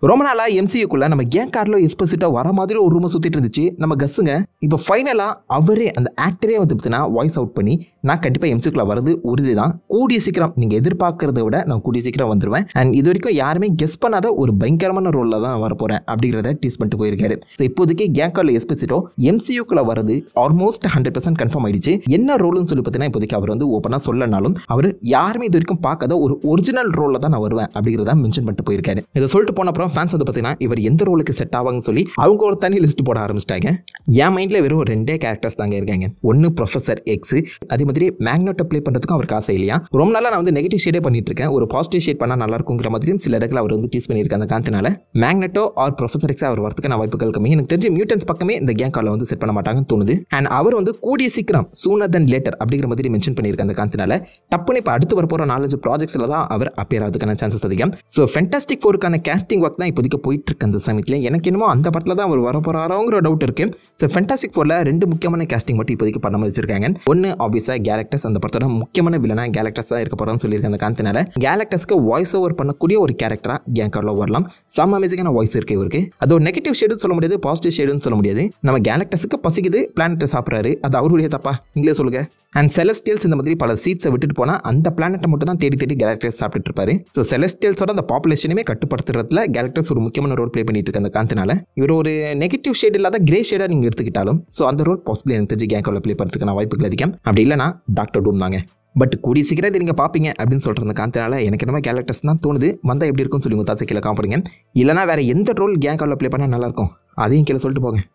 ரொம்ப நாளா எம்சியூக்குள்ள நம்ம கேங் கார்ல எஸ்பெசிட்டா வர மாதிரி ஒரு ரூமை சுத்திட்டு இருந்துச்சு நம்ம கஸ்ஸுங்க. இப்போ ஃபைனலா அவரே அந்த ஆக்டரே வந்து பார்த்தீங்கன்னா வாய்ஸ் அவுட் பண்ணி நான் கண்டிப்பா எம்சியூக்குள்ள வரது உறுதி தான், கூடிய சீக்கிரம் நீங்க எதிர்பார்க்கறத விட நான் கூடிய சீக்கிரம் வந்துருவேன். அண்ட் இது வரைக்கும் யாருமே கெஸ் பண்ணாத ஒரு பயங்கரமான ரோல்ல தான் வர போறேன் அப்படிங்கிறத டீஸ் பண்ணிட்டு போயிருக்காரு. ஸோ இப்போதைக்கு கேங் கார்ல எஸ்பெசிட்டோ எம்சியூக்குள்ள வரது ஆல்மோஸ்ட் 100% கன்ஃபார்ம் ஆயிடுச்சு. என்ன ரோல்னு சொல்லி பார்த்தீங்கன்னா இப்போதைக்கு அவர் வந்து ஓப்பனா சொல்லனாலும் அவர் யாருமே இது வரைக்கும் பார்க்காத ஒரு ஒரிஜினல் ரோல்ல தான் நான் வருவேன் அப்படிங்கிறத மென்ஷன் பண்ணிட்டு போயிருக்காரு. இதை சொல்லிட்டு போன அப்புறம் ஃபேன்ஸ் வந்து பார்த்தீங்கன்னா இவர் எந்த ரோலுக்கு செட் ஆவாங்கன்னு சொல்லி அவங்க ஒரு தனி லிஸ்ட் போட ஆரம்பிச்சிட்டாங்க. என் மைண்ட்ல வெறும் ரெண்டே கேரக்டர்ஸ் தாங்க இருக்காங்க. ஒன்னு ப்ரொஃபசர் எக்ஸ், அதே மாதிரி மேக்னெட்டை ப்ளே பண்றதுக்கும் அவருக்கு ஆசை இல்லையா. ரொம்ப நாளா நான் வந்து நெகட்டிவ் ஷேடே பண்ணிட்டு இருக்கேன், ஒரு பாசிட்டிவ் ஷேட் பண்ணா நல்லா இருக்குங்கிற மாதிரியும் சில இடத்துல அவர் வந்து டீஸ் பண்ணியிருக்காங்க. அந்த காரணத்தினால மேக்னெட்டோ ஆர் ப்ரொஃபசர் எக்ஸ் அவர் வரதுக்கான வாய்ப்புகள் கம்மி. எனக்கு தெரிஞ்ச மியூட்டன்ஸ் பக்கமே இந்த கேங் கார்ல வந்து செட் பண்ண மாட்டாங்கன்னு தோணுது. அண்ட் அவர் வந்து கூடிய சீக்கிரம் சூனர் தென் லேட்டர் அப்படிங்கிற மாதிரி மென்ஷன் பண்ணியிருக்காங்க. அந்த காரணத்தினால டப்புன்னு இப்போ அடுத்து வர போற 4-5 ப்ராஜெக்ட்ஸ்ல தான் அவர் அப்பியர் ஆகிறதுக்கான சான்சஸ் அதிகம். ஸோ ஃபென்டாஸ்டிக் ஃபோருக்கான கேஸ்டிங் ஒர்க் தான் இப்போதைக்கு போயிட்டு இருக்கு அந்த சமயத்தில். எனக்கு என்னமோ அந்த படத்தில் தான் அவர் வர போறாரோங்கிற டவுட் இருக்கு. ஸோ ஃபென்டாஸ்டிக் ஃபோரில் 2 முக்கியமான கேஸ்டிங் மட்டும் இப்போதைக்கு பண்ண வச்சிருக்காங்க. ஒன்று ஆப்வியஸாக கேலக்டஸ், அந்த படத்தோட முக்கியமான வில்லனா கேலக்டஸ் தான் இருக்க போறான்னு சொல்லியிருக்காங்க. அந்த காரணத்தினால கேலக்டஸ்க்கு வாய்ஸ் ஓவர் பண்ணக்கூடிய ஒரு கேரக்டரா கேங் கார்ல வரலாம். செம்ம அமேசிங்கான வாய்ஸ் இருக்கு இவருக்கு. அது ஒரு நெகட்டிவ் ஷேடுன்னு சொல்ல முடியாது, பாசிட்டிவ் ஷேடுன்னு சொல்ல முடியாது. நம்ம கேலக்டஸுக்கு பசிக்குது, பிளானட்டை சாப்பிட்றாரு, அது அவருடைய தப்பா நீங்களே சொல்லுங்க. அண்ட் செலஸ்டியல்ஸ் இந்த மாதிரி பல சீட்ஸை விட்டுட்டு போனால் அந்த பிளானட்டை மட்டும் தான் தேடி கேலக்டர்ஸ் சாப்பிட்டு இருப்பாரு. ஸோ செலஸ்டியல்ஸோட அந்த பாப்புலேஷனுமே கட்டுப்படுத்துறதுல கேலக்டர்ஸ் ஒரு முக்கியமான ரோல் ப்ளே பண்ணிட்டு இருக்க. அந்த காரணத்தினால இவர் ஒரு நெகட்டிவ் ஷேட் இல்லாத கிரே ஷேடாக நீங்கள் எடுத்துக்கிட்டாலும் ஸோ அந்த ரோல் பாசிபிள் எனக்கு தெரிஞ்சு கேங் கார்ல ப்ளே பண்ணுறதுக்கான வாய்ப்புகள் அதிகம். அப்படி இல்லைனா டாக்டர் டூம் தாங்க. பட் கூடிய சீக்கிரம் இதை நீங்கள் பார்ப்பீங்க அப்படின்னு சொல்கிற காரணத்தினால எனக்கு என்னமோ கேலக்டர்ஸ் தான் தோணுது. வந்தால் எப்படி இருக்கும்னு சொல்லி உங்கள் தாசை கீழே காமிடுங்க. இல்லைனா வேற எந்த ரோல் கேங் கார்ல ப்ளே பண்ணால் நல்லாயிருக்கும் அதையும் கீழே சொல்லிட்டு போங்க.